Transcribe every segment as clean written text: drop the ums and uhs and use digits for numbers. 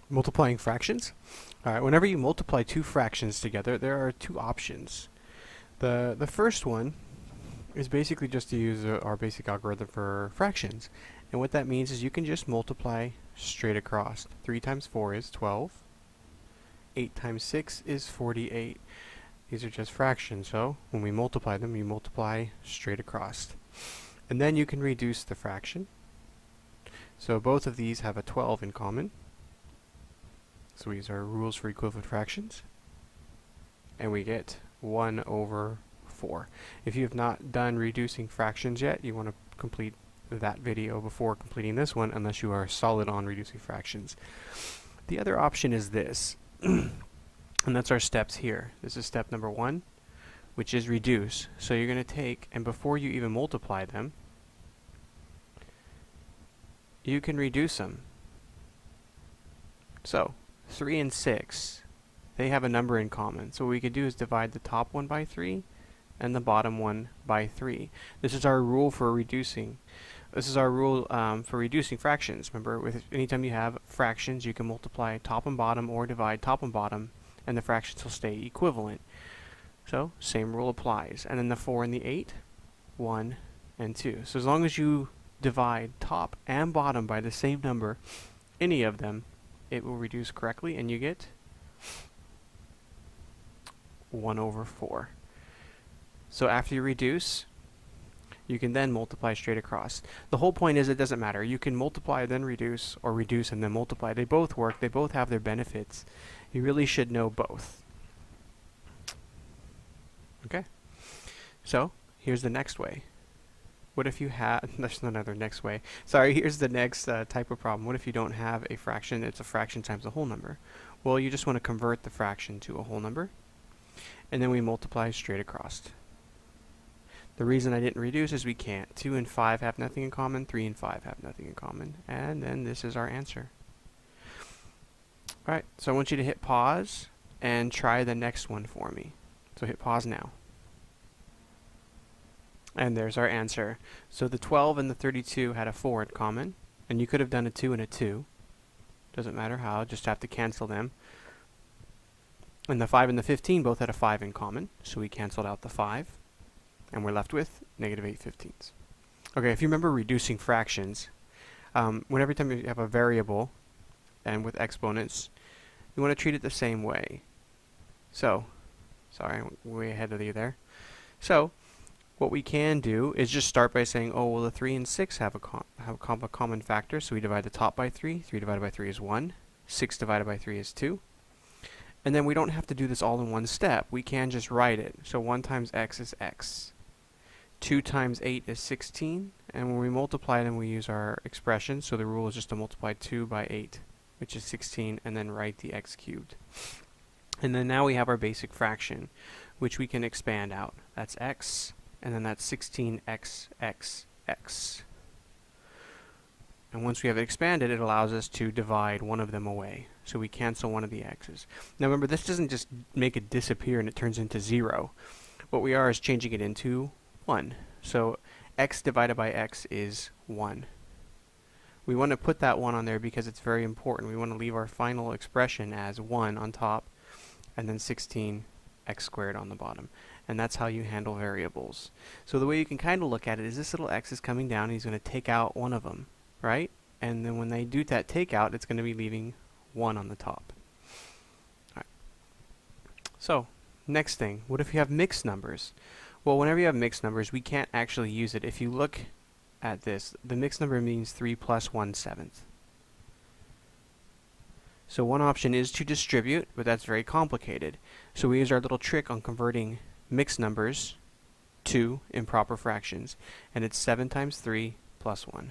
Multiplying fractions. Alright, whenever you multiply two fractions together, there are two options. The first one is basically just to use our basic algorithm for fractions. And what that means is you can just multiply straight across. 3 times 4 is 12. 8 times 6 is 48. These are just fractions, so when we multiply them, you multiply straight across. And then you can reduce the fraction. So both of these have a 12 in common. So we use our rules for equivalent fractions. And we get 1 over 4. If you have not done reducing fractions yet, you want to complete that video before completing this one, unless you are solid on reducing fractions. The other option is this, and that's our steps here. This is step number 1, which is reduce. So you're going to take, and before you even multiply them, you can reduce them. So 3 and 6, they have a number in common. So what we could do is divide the top one by 3 and the bottom one by 3. This is our rule for reducing. This is our rule for reducing fractions. Remember, with anytime you have fractions, you can multiply top and bottom or divide top and bottom, and the fractions will stay equivalent. So same rule applies. And then the 4 and the 8, 1 and 2. So as long as you divide top and bottom by the same number, any of them, it will reduce correctly, and you get 1 over 4. So after you reduce, you can then multiply straight across. The whole point is it doesn't matter. You can multiply, then reduce, or reduce and then multiply. They both work. They both have their benefits. You really should know both. Okay? So here's the next way. What if you have, there's another next way. Sorry, here's the next type of problem. What if you don't have a fraction? It's a fraction times a whole number. Well, you just want to convert the fraction to a whole number, and then we multiply straight across. The reason I didn't reduce is we can't. 2 and 5 have nothing in common, 3 and 5 have nothing in common, and then this is our answer. Alright, so I want you to hit pause and try the next one for me. So hit pause now. And there's our answer. So the 12 and the 32 had a 4 in common, and you could have done a 2 and a 2. Doesn't matter how, just have to cancel them. And the 5 and the 15 both had a 5 in common, so we canceled out the 5, and we're left with negative 8/15. Okay, if you remember reducing fractions, whenever time you have a variable, and with exponents, you want to treat it the same way. So, sorry, I'm way ahead of you there. So, what we can do is just start by saying, oh, well, the 3 and 6 have a common factor, so we divide the top by 3. 3 divided by 3 is 1. 6 divided by 3 is 2. And then we don't have to do this all in one step. We can just write it. So 1 times x is x. 2 times 8 is 16. And when we multiply them, we use our expression. So the rule is just to multiply 2 by 8, which is 16, and then write the x cubed. And then now we have our basic fraction, which we can expand out. That's x. And then that's 16x, x. And once we have it expanded, it allows us to divide one of them away. So we cancel one of the x's. Now remember, this doesn't just make it disappear and it turns into 0. What we are is changing it into 1. So x divided by x is 1. We want to put that 1 on there because it's very important. We want to leave our final expression as 1 on top, and then 16x squared on the bottom. And that's how you handle variables. So the way you can kind of look at it is this little x is coming down, and he's going to take out one of them, right? And then when they do that takeout, it's going to be leaving 1 on the top. All right. So, next thing, what if you have mixed numbers? Well, whenever you have mixed numbers, we can't actually use it. If you look at this, the mixed number means 3 plus 1/7. So one option is to distribute, but that's very complicated. So we use our little trick on converting mixed numbers to improper fractions, and it's 7 times 3 plus 1.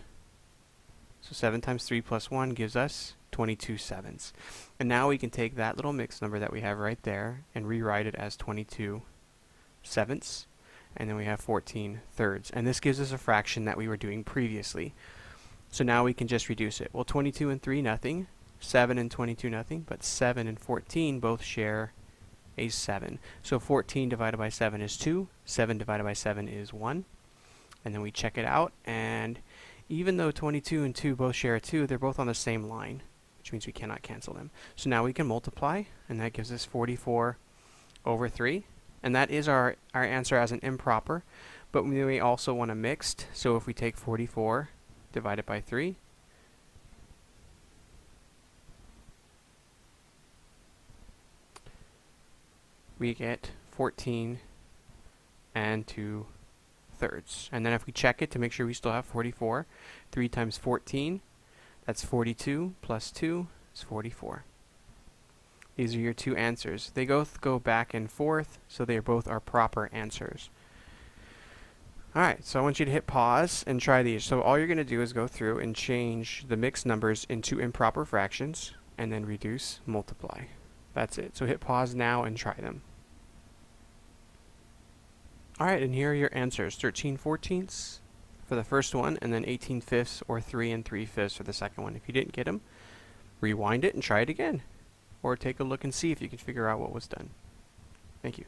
So 7 times 3 plus 1 gives us 22/7. And now we can take that little mixed number that we have right there and rewrite it as 22/7, and then we have 14/3. And this gives us a fraction that we were doing previously. So now we can just reduce it. Well, 22 and 3, nothing. 7 and 22, nothing. But 7 and 14 both share a 7. So 14 divided by 7 is 2. 7 divided by 7 is 1. And then we check it out, and even though 22 and 2 both share a 2, they're both on the same line. which means we cannot cancel them. So now we can multiply, and that gives us 44 over 3. And that is our answer as an improper, but we also want a mixed. So if we take 44 divided by 3, we get 14 and 2/3. And then if we check it to make sure we still have 44, 3 times 14, that's 42, plus 2 is 44. These are your two answers. They both go back and forth, so they both are proper answers. Alright, so I want you to hit pause and try these. So all you're going to do is go through and change the mixed numbers into improper fractions, and then reduce, multiply. That's it. So hit pause now and try them. Alright, and here are your answers. 13/14 for the first one, and then 18/5 or 3 3/5 for the second one. If you didn't get them, rewind it and try it again. Or take a look and see if you can figure out what was done. Thank you.